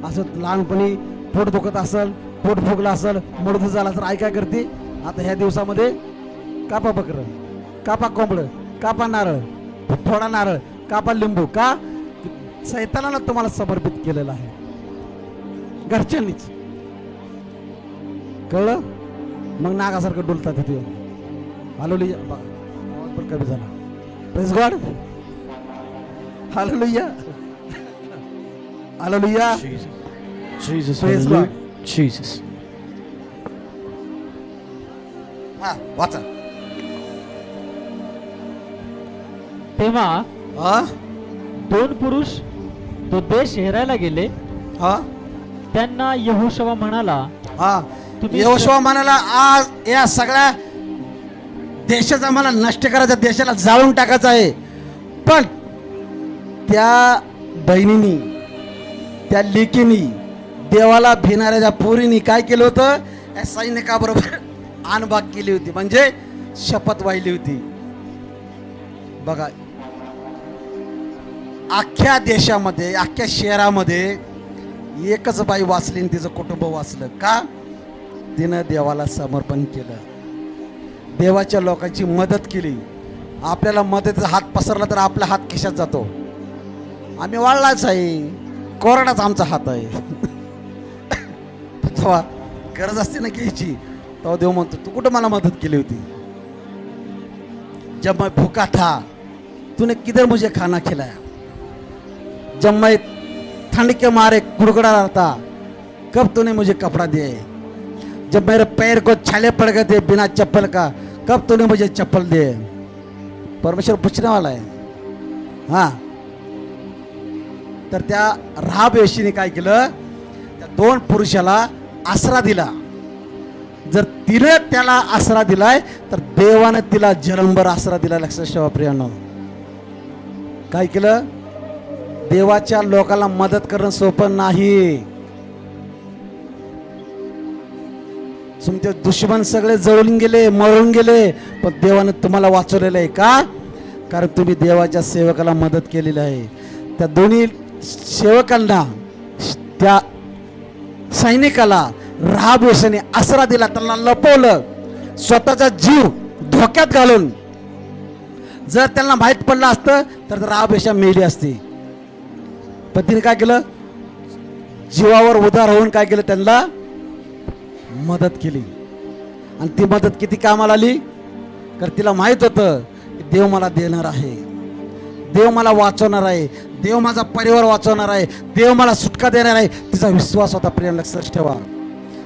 असं लहानपणी पोट दुखत असेल, पोट फुगलं असेल, मृत्यू झाला तर आई काय करते? आता ह्या दिवसामध्ये कापा बकरं, कापा कोंबडं, कापा नारळ, थोडा नारळ, कापा लिंबू. का? सैतानाला तुम्हाला समर्पित केलेलं आहे घरच्यांनीच. कळलं? मग नागासारखं डुलतात तिथे. हालेलुया. आवाज पण कमी झाला. Praise God. Hallelujah. Hallelujah. Jesus, Praise hallelujah. God. Jesus. हा वाचा. तेव्हा हा दोन पुरुष तो देश हेरायला गेले. हा त्यांना यहोशुवा म्हणाला, हा तुम्ही यहोशुवा म्हणाला, आज या सगळ्या देशाचा मला नष्ट करायचा, देशाला जाळून टाकायचं आहे. पण त्या बहिणीनी, त्या लेकीनी, देवाला भिणाऱ्या त्या पोरीनी काय केलं होतं? या सैनिकाबरोबर आणबाग केली होती, म्हणजे शपथ वाहिली होती. बघा, अख्ख्या देशामध्ये, अख्ख्या शहरामध्ये एकच बाई वाचली आणि तिचं कुटुंब वाचलं. का? तिनं देवाला समर्पण केलं, देवाच्या लोकांची मदत केली. आपल्याला मदतीचा हात पसरला तर आपला हात खिशात जातो. आम्ही वाळलाच आहे, कोरडाच आमचा हात आहे. तेव्हा गरज असते ना घ्यायची, तेव्हा देव म्हणतो, तू कुठं मला मदत केली होती? जब मैं भूखा था तूने किधर मुझे खाना खिलाया, जब मैं ठंड के मारे गुड़गुड़ा रहा था कब तूने मुझे कपड़ा दिया, जब मेरे पैर को छाले पड़ गए थे बिना चप्पल का कब तूने मुझे चप्पल दिए. परमेश्वर पूछने वाला है. हाँ, तर त्या राहाब वेशीने काय केलं? त्या दोन पुरुषाला आसरा दिला. जर तिने त्याला आसरा दिलाय तर देवाने तिला जन्मभर आसरा दिला. लक्षात ठेवा प्रियानो. काय केलं? देवाच्या लोकांना मदत करणं सोपं नाही. तुमचे दुश्मन सगळे जळून गेले, मरून गेले, पण देवाने तुम्हाला वाचवलेलं आहे. का? कारण तुम्ही देवाच्या सेवकाला मदत केलेली आहे. त्या दोन्ही सेवकांना, त्या सैनिकाला राहाब वेश्याने आसरा दिला, त्यांना लपवलं, स्वतःचा जीव धोक्यात घालून. जर त्यांना माहीत पडलं असतं तर राहाब वेश्या मेली असती. पण तिने काय केलं? जीवावर उधार होऊन काय केलं? त्यांना मदत केली. आणि ती मदत किती कामाला आली? कारण तिला माहीत होतं की देव मला देणार आहे, देव मला वाचवणार आहे, देव माझा परिवार वाचवणार आहे, देव मला सुटका देणार आहे. तिचा विश्वास होता. प्रिय लक्षात ठेवा.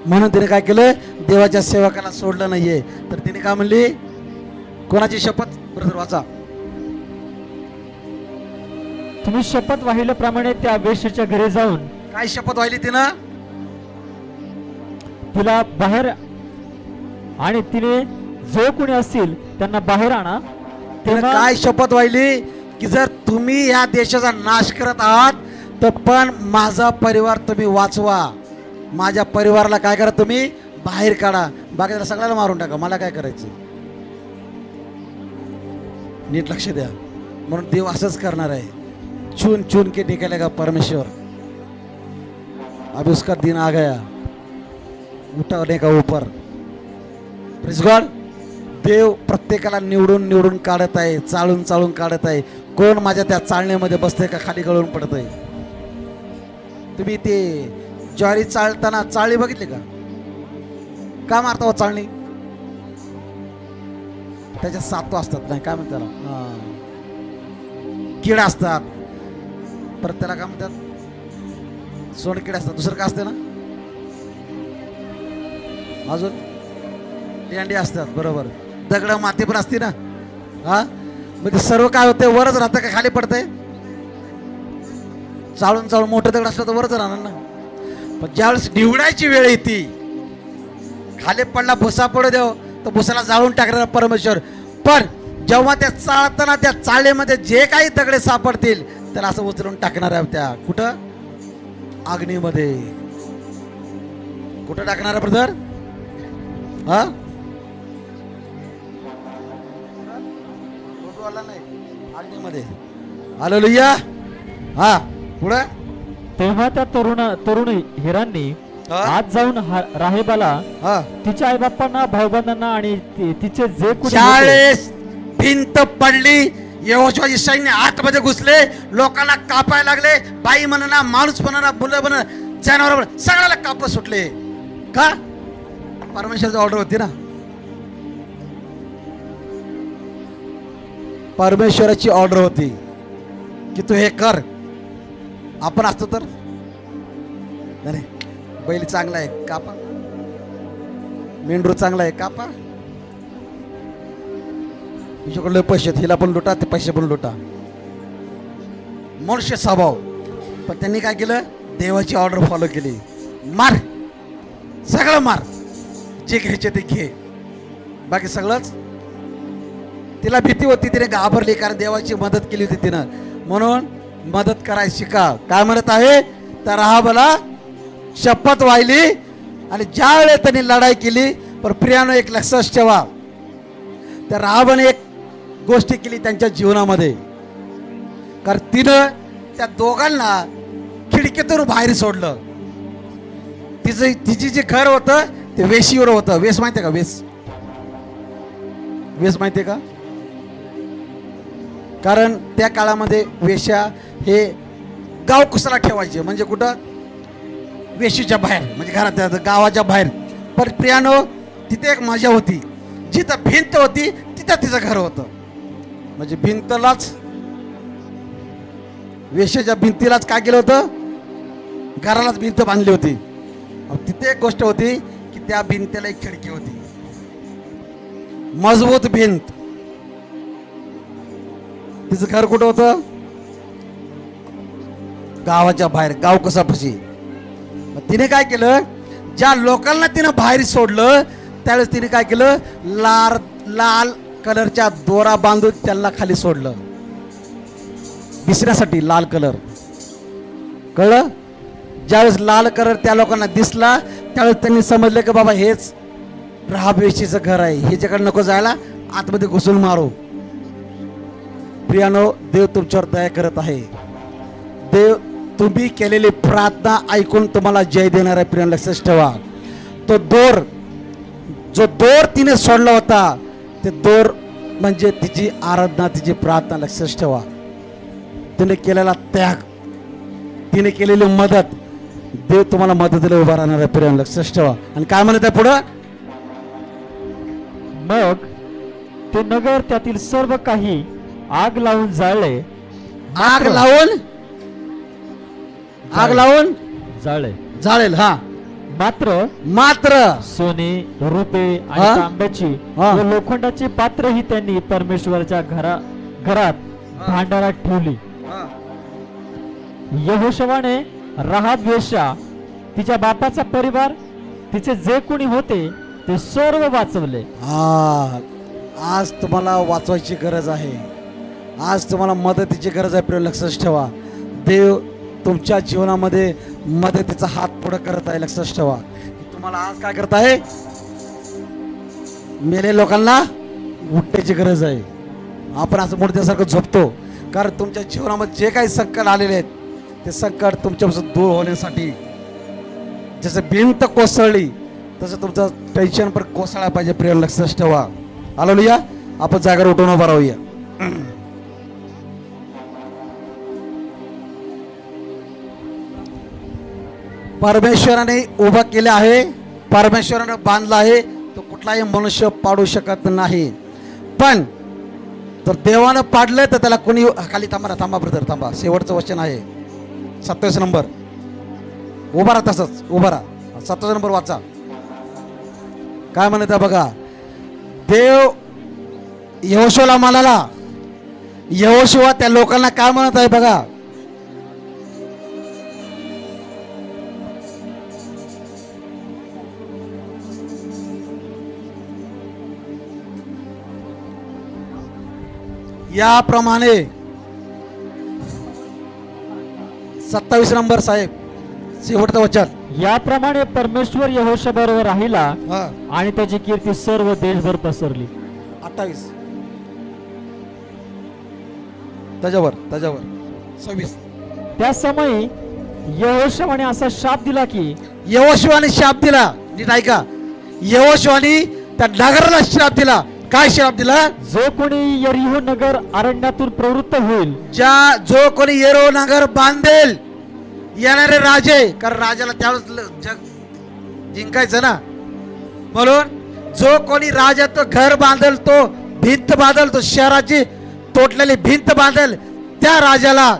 म्हणून तिने काय केलं? देवाच्या सेवकाला सोडलं नाहीये. तर तिने काय म्हणली? कोणाची शपथ? ब्रदर वाचा. तुम्ही शपथ वाहिल्याप्रमाणे त्या वेश्येच्या घरी जाऊन काय शपथ वाहिली तिनं? तिला बाहेर, आणि तिने जो कोणी असतील त्यांना बाहेर आणा. तिनं काय शपथ वाहिली? की जर तुम्ही या देशाचा नाश करत आहात तर पण माझा परिवार तुम्ही वाचवा, माझ्या परिवाराला काय करा? तुम्ही बाहेर काढा, बाकीला सगळ्याला मारून टाका, मला काय करायचं? नीट लक्ष द्या. म्हणून देव असंच करणार आहे. चुन चुन के निकलेगा परमेश्वर. अभी उसका दिन आ गया उठाने का ऊपर. Praise God. देव प्रत्येकाला निवडून निवडून काढत आहे, चाळून चाळून काढत आहे. कोण माझ्या त्या चाळण्यामध्ये बसते का खाली गळून पडत आहे? तुम्ही ते ज्वारी चाळताना चाळी बघितली का? का मारता हो चाळणी? त्याच्यात सातू असतात, नाही काय म्हणतात त्याला, किडा असतात. परत त्याला काय म्हणतात? सोंडकिडे असतात. दुसरं काय असते ना? अजून लेंडी असतात. बरोबर. दगड माती पण असते ना. हा, म्हणजे सर्व काय होते? वरच राहतं का खाली पडतंय? चाळून चाळून मोठं दगड असलं तर वरच राहणार ना. पण ज्यावेळेस निवडायची वेळ येते, खाली पडला भुसा पडू देव, तर भुसाला जाळून टाकणार परमेश्वर. पण जेव्हा त्या चाळताना त्या चाळीमध्ये जे काही दगडे सापडतील त्याला असं उचलून टाकणार आहे. त्या कुठं? अग्नीमध्ये. कुठं टाकणार आहे ब्रदर? हा, अग्नीमध्ये. हालेलुया. हा, पुढं तेव्हा त्या तरुण हिरांनी हा? आत जाऊन राहेबाला, हा तिच्या आईबापांना, भाऊबंधांना आणि तिचे जे कोणी होते, ज्यावेळेस भिंत पडली, यहोशुआचे सैन्य आतमध्ये घुसले, लोकांना कापायला लागले, बाई म्हणा, माणूस म्हणा, मुलं म्हणा, जनावर म्हणा, सगळ्याला काप सुटले. का? परमेश्वराची ऑर्डर होती ना. परमेश्वराची ऑर्डर होती की तू हे कर. आपण असतो तर नाही, बैल चांगला आहे कापा, मेंढरू चांगला आहे कापा, तुझ्याकडे पैसे आहेत, हिला पण लुटा, ते पैसे पण लुटा. मनुष्य स्वभाव. पण त्यांनी काय केलं? देवाची ऑर्डर फॉलो केली. मार, सगळं मार, जे घ्यायचे ते घे, बाकी सगळंच. तिला भीती होती, तिने घाबरली, कारण देवाची मदत केली होती तिनं. म्हणून मदत करायला शिका. काय म्हणत आहे? तर राहाबला शपथ वाहिली आणि ज्या वेळेस त्यांनी लढाई केली. पण प्रियानो, एक लक्षात ठेवा, त्या राहाबाने एक गोष्टी केली त्यांच्या जीवनामध्ये. कारण तिनं त्या दोघांना खिडकीतून बाहेर सोडलं. तिची जे घर होतं ते वेशीवर होतं. वेस माहितीये का? वेस माहितीये का? कारण त्या काळामध्ये वेश्या हे गाव कुसाला ठेवायचे. म्हणजे कुठं? वेशीच्या बाहेर, म्हणजे घरात, गावाच्या बाहेर. पण प्रियानो, तिथे एक मजा होती. जिथं भिंत होती तिथं तिचं घर होतं. म्हणजे भिंतलाच, वेश्याच्या भिंतीलाच काय केलं होतं? घरालाच भिंत बांधली होती. तिथे एक गोष्ट होती की त्या भिंतीला एक खिडकी होती, मजबूत भिंत. तिचं घर कुठं होतं? गावाच्या बाहेर, गाव कसापाशी. तिने काय केलं? ज्या लोकांना तिनं बाहेर सोडलं त्यावेळेस तिने काय केलं? लाल कलरच्या दोरा बांधून त्यांना खाली सोडलं, दिसण्यासाठी लाल कलर. कळलं? ज्यावेळेस लाल कलर त्या लोकांना दिसला त्यावेळेस त्यांनी समजलं की बाबा हेच राहाब वेशीचं घर आहे, ह्याच्याकडे नको जायला, आतमध्ये घुसून मारू. प्रियानो, देव तुमच्यावर दया करत आहे. देव तुम्ही केलेली प्रार्थना ऐकून तुम्हाला जय देणार आहे. प्रियानो, लक्षात ठेवा, तो जो दोर तिने सोडला होता, ते दोर म्हणजे तिची आराधना, तिची प्रार्थना. लक्षात ठेवा, तिने केलेला त्याग, तिने केलेली मदत, देव तुम्हाला मदतीला उभा राहणार आहे. प्रियानो, लक्षात ठेवा. आणि काय म्हणत आहे पुढं? मग ते नगर त्यातील सर्व काही आग लावून जाळले. आग लावून जाळेल. हा, मात्र सोने, रुपे आणि हा? तांब्याची हा. व लोखंडाची पात्रही त्यांनी परमेश्वराच्या घरात भांडारात ठेवली. यहोशवाने राहाब वेश्या, तिच्या बापाचा परिवार, तिचे जे कोणी होते ते सर्व वाचवले. आज तुम्हाला वाचवायची गरज आहे. आज तुम्हाला मदतीची गरज आहे. प्रिय, लक्षात ठेवा, देव तुमच्या जीवनामध्ये मदतीचा हात पुढे करत आहे. लक्षात ठेवा, तुम्हाला आज काय करत आहे? मेले लोकांना उठण्याची गरज आहे. आपण असं मुर्द्यासारखं झोपतो, कारण तुमच्या जीवनामध्ये जे काही संकट आलेले आहेत ते संकट तुमच्यापासून दूर होण्यासाठी. जसं भिंत कोसळली तसं तुमचं टेन्शन पण कोसळायला पाहिजे. प्रिय, लक्षात ठेवा. हालेलुया. आपण जागेवर उठून उभा राहूया. परमेश्वराने उभा केले आहे, परमेश्वराने बांधला आहे, तो कुठलाही मनुष्य पाडू शकत नाही. पण तर देवानं पाडलं तर त्याला कोणी खाली थांबा ब्रदर, थांबा. शेवटचं वचन आहे 27 नंबर. उभा राहा, तसंच उभा राहा. 27 नंबर वाचा. काय म्हणत बघा, देव यहोशूला म्हणाला, यहोशू त्या लोकांना काय म्हणत आहे बघा. याप्रमाणे 27 नंबर साहेब, शेवटचं वचन. याप्रमाणे परमेश्वर यहोशा बरोबर राहिला हा, आणि त्याची कीर्ती सर्व देशभर पसरली. 28 त्याच्यावर 26. त्या समयी यहोशुआने असा शाप दिला की यहोशुआने शाप दिला. नीट ऐका, यहोशुआने त्या नगराला श्राप दिला. काय श्राप दिला? जो कोणी यरीहो नगर अरण्यातून प्रवृत्त होईल, जो कोणी येरो नगर बांधेल, येणारे राजे, कारण राजाला त्यावेळेस जग जिंकायचं ना, म्हणून जो कोणी राजा तो घर बांधेल, तो भिंत बांधेल, तो शहराची तोडलेली भिंत बांधेल, त्या राजाला,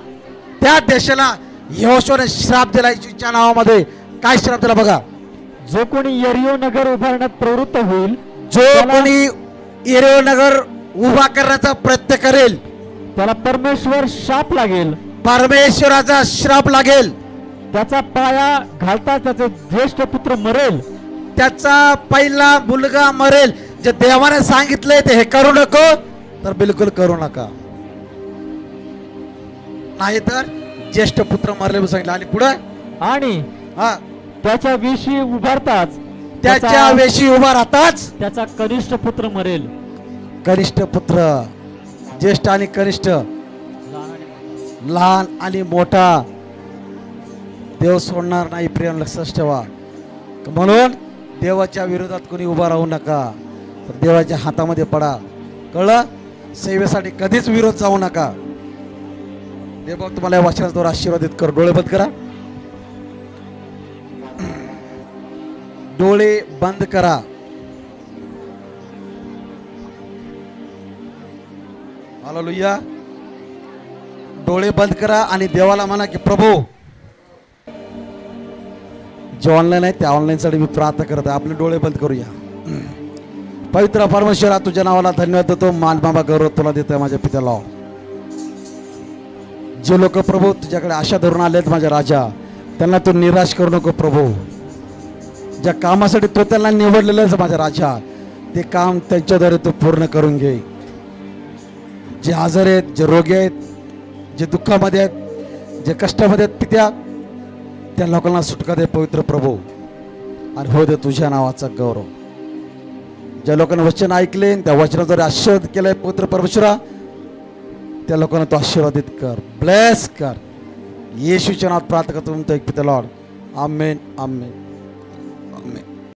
त्या देशाला यहोशुआने श्राप दिला. येशूच्या नावामध्ये काय श्राप दिला बघा? जो कोणी यरीहो नगर उभारण्यात प्रवृत्त होईल, जो कोणी येरो नगर उभा करण्याचा प्रयत्न करेल, त्याला परमेश्वर शाप लागेल. परमेश्वराचा श्राप लागेल. त्याचा पाया घालता त्याचे ज्येष्ठ पुत्र मरेल. त्याचा पहिला मुलगा मरेल. जे देवाने सांगितलंय ते हे करू नको, तर बिलकुल करू नका. नाही तर ज्येष्ठ पुत्र मरले म्हणून सांगितलं. आणि पुढे आणि हा, त्याच्या वेशी उभारताच त्याच्या वेशी उभा राहताच त्याचा कनिष्ठ पुत्र मरेल. कनिष्ठ पुत्र, ज्येष्ठ आणि कनिष्ठ, लहान आणि मोठा देव सोडणार नाही. प्रिय लक्षात ठेवा. म्हणून देवाच्या विरोधात कोणी उभा राहू नका, तर देवाच्या हातामध्ये पडा. कळलं? सेवेसाठी कधीच विरोध जाऊ नका. देव तुम्हाला या वचनाद्वारे आशीर्वादित कर. डोळे बंद करा, डोळे बंद करा. हालेलुया. डोळे बंद करा आणि देवाला म्हणा की प्रभू, जे ऑनलाईन आहे त्या ऑनलाईन साठी मी प्रार्थना करत आहे. आपले डोळे बंद करूया. पवित्र परमेश्वरा, तुझ्या नावाला धन्यवाद देतो. मान बाबा गौरव तुला देतोय माझ्या पित्याला. जे लोक प्रभू तुझ्याकडे आशा धरून आलेत माझ्या राजा, त्यांना तू निराश करू नको प्रभू. ज्या कामासाठी तो त्यांना निवडलेलं आहे माझ्या राजा, ते काम त्यांच्याद्वारे तू पूर्ण करून घे. जे आजार आहेत, जे रोगी आहेत, जे दुःखामध्ये आहेत, जे कष्टामध्ये आहेत पित्या, त्या लोकांना सुटका दे पवित्र प्रभू. आणि हो दे तुझ्या नावाचा गौरव. ज्या लोकांना वचन ऐकले, त्या वचनाद्वारे आशीर्वाद केलंय पवित्र परमेश्वरा, त्या लोकांना तो आशीर्वादित कर, ब्लेस कर. येशूच्या नावात प्रार्थना करतो एक पिता लॉर्ड. आमेन, आमेन.